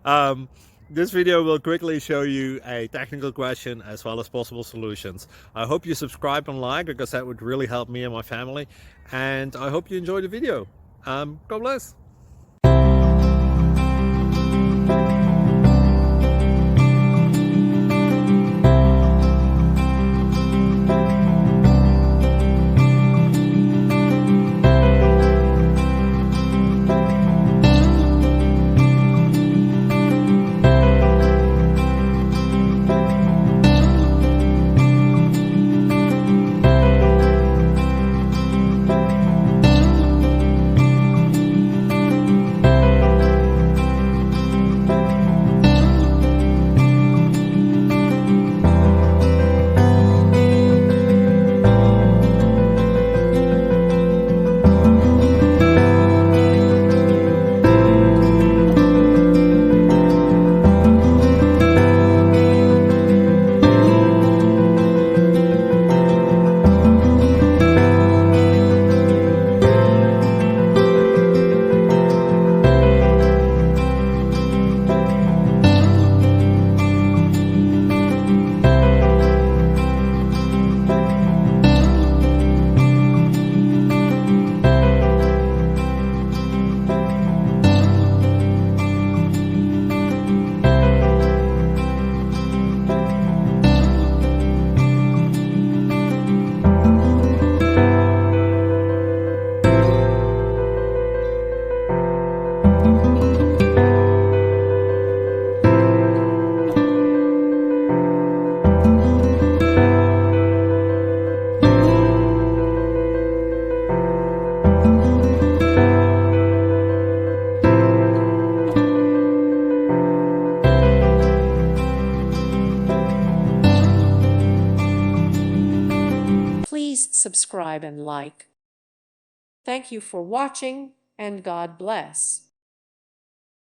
um, this video will quickly show you a technical question as well as possible solutions. I hope you subscribe and like, because that would really help me and my family. And I hope you enjoy the video. God bless. Please subscribe and like. Thank you for watching, and God bless.